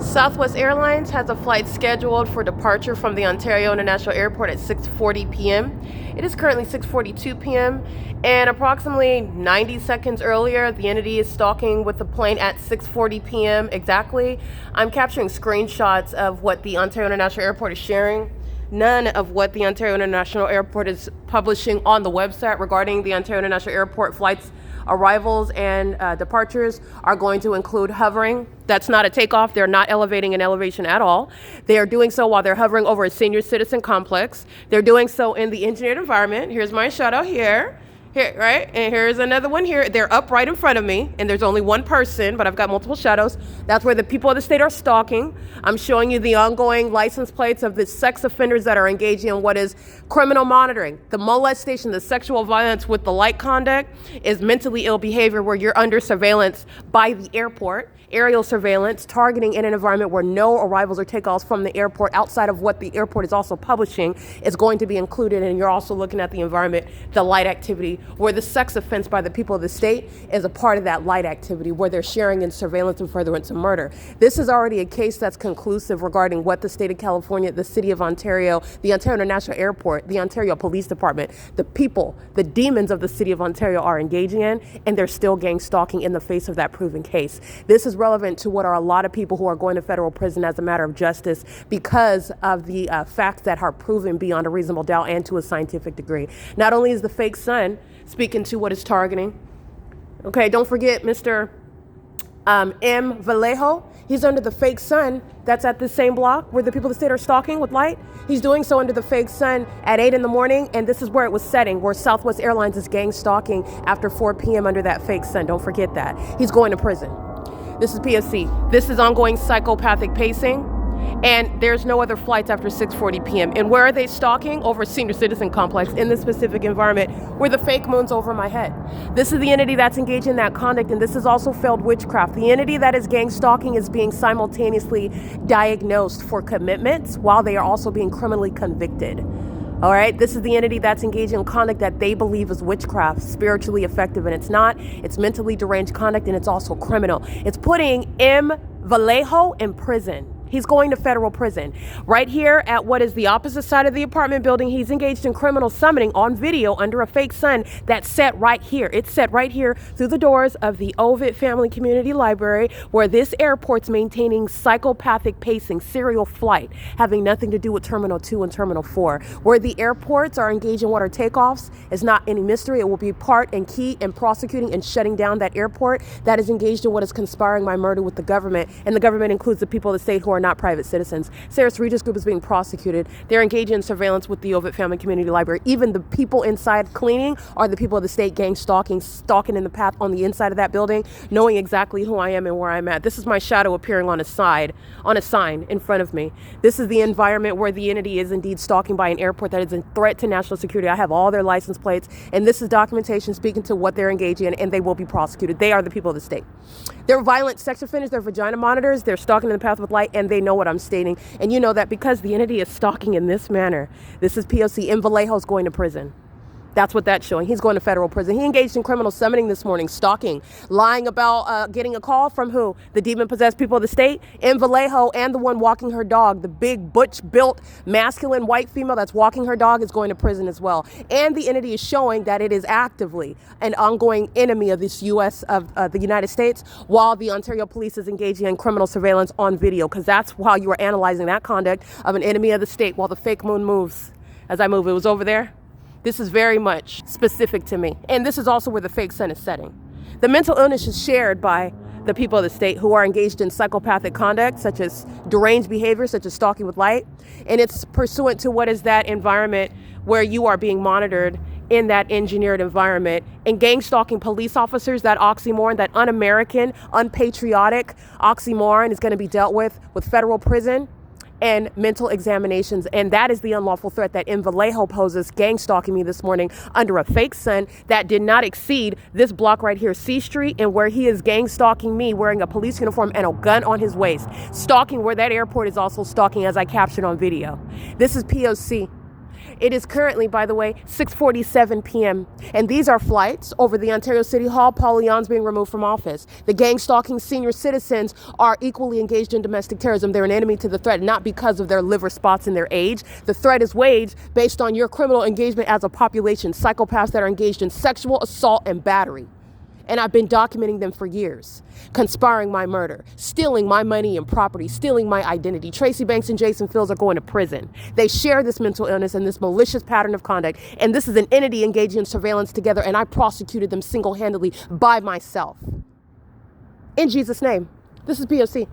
Southwest Airlines has a flight scheduled for departure from the Ontario International Airport at 6:40 p.m. It is currently 6:42 p.m. and approximately 90 seconds earlier, the entity is stalking with the plane at 6:40 p.m. exactly. I'm capturing screenshots of what the Ontario International Airport is sharing. None of what the Ontario International Airport is publishing on the website regarding the Ontario International Airport flights arrivals and departures are going to include hovering. That's not a takeoff. They're not elevating an elevation at all. They are doing so while they're hovering over a senior citizen complex. They're doing so in the engineered environment. Here's my shot out here. Here, right? And here's another one here. They're up right in front of me, and there's only one person, but I've got multiple shadows. That's where the people of the state are stalking. I'm showing you the ongoing license plates of the sex offenders that are engaging in what is criminal monitoring. The molestation, the sexual violence with the light conduct is mentally ill behavior where you're under surveillance by the airport, aerial surveillance, targeting in an environment where no arrivals or takeoffs from the airport outside of what the airport is also publishing is going to be included. And you're also looking at the environment, the light activity, where the sex offense by the people of the state is a part of that light activity where they're sharing in surveillance and furtherance of murder. This is already a case that's conclusive regarding what the state of California, the city of Ontario, the Ontario International Airport, the Ontario Police Department, the people, the demons of the city of Ontario are engaging in, and they're still gang stalking in the face of that proven case. This is relevant to what are a lot of people who are going to federal prison as a matter of justice because of the facts that are proven beyond a reasonable doubt and to a scientific degree. Not only is the fake sun speaking to what it's targeting. Okay, don't forget Mr. M. Vallejo. He's under the fake sun that's at the same block where the people of the state are stalking with light. He's doing so under the fake sun at 8 in the morning, and this is where it was setting, where Southwest Airlines is gang stalking after 4 p.m. under that fake sun. Don't forget that. He's going to prison. This is P.O.C. This is ongoing psychopathic pacing. And there's no other flights after 6:40 p.m. And where are they stalking? Over a senior citizen complex in this specific environment where the fake moon's over my head. This is the entity that's engaged in that conduct, and this is also failed witchcraft. The entity that is gang stalking is being simultaneously diagnosed for commitments while they are also being criminally convicted. All right, this is the entity that's engaged in conduct that they believe is witchcraft, spiritually effective, and it's not. It's mentally deranged conduct, and it's also criminal. It's putting M. Vallejo in prison. He's going to federal prison. Right here at what is the opposite side of the apartment building, he's engaged in criminal summoning on video under a fake sun that's set right here. It's set right here through the doors of the OVITT Family Community Library, where this airport's maintaining psychopathic pacing, serial flight, having nothing to do with Terminal 2 and Terminal 4. Where the airports are engaged in what are takeoffs is not any mystery. It will be part and key in prosecuting and shutting down that airport that is engaged in what is conspiring my murder with the government. And the government includes the people of the state who are not private citizens. Sarah's Regis Group is being prosecuted. They're engaged in surveillance with the OVITT Family Community Library. Even the people inside cleaning are the people of the state gang stalking in the path on the inside of that building, knowing exactly who I am and where I'm at. This is my shadow appearing on a sign in front of me. This is the environment where the entity is indeed stalking by an airport that is a threat to national security. I have all their license plates, and this is documentation speaking to what they're engaging in, and they will be prosecuted. They are the people of the state. They're violent sex offenders, they're vagina monitors, they're stalking in the path with light, and they know what I'm stating. And you know that because the entity is stalking in this manner. This is P.O.C. M. Vallejo's going to prison. That's what that's showing. He's going to federal prison. He engaged in criminal summoning this morning, stalking, lying about getting a call from who? The demon-possessed people of the state, M. Vallejo, and the one walking her dog. The big, butch-built, masculine white female that's walking her dog is going to prison as well. And the entity is showing that it is actively an ongoing enemy of this U.S. of the United States, while the Ontario Police is engaging in criminal surveillance on video, because that's how you are analyzing that conduct of an enemy of the state while the fake moon moves. As I move, it was over there. This is very much specific to me. And this is also where the fake sun is setting. The mental illness is shared by the people of the state who are engaged in psychopathic conduct, such as deranged behavior, such as stalking with light. And it's pursuant to what is that environment where you are being monitored in that engineered environment. And gang stalking police officers, that oxymoron, that un-American, unpatriotic oxymoron is going to be dealt with federal prison and mental examinations. And that is the unlawful threat that M. Vallejo poses, gang stalking me this morning under a fake sun that did not exceed this block right here, C Street, and where he is gang stalking me wearing a police uniform and a gun on his waist, stalking where that airport is also stalking, as I captured on video. This is P.O.C. It is currently, by the way, 6:47 p.m. And these are flights over the Ontario City Hall. Paul Leon's being removed from office. The gang-stalking senior citizens are equally engaged in domestic terrorism. They're an enemy to the threat, not because of their liver spots and their age. The threat is waged based on your criminal engagement as a population. Psychopaths that are engaged in sexual assault and battery. And I've been documenting them for years. Conspiring my murder, stealing my money and property, stealing my identity. Tracy Banks and Jason Fields are going to prison. They share this mental illness and this malicious pattern of conduct. And this is an entity engaging in surveillance together. And I prosecuted them single-handedly by myself. In Jesus' name, this is P.O.C.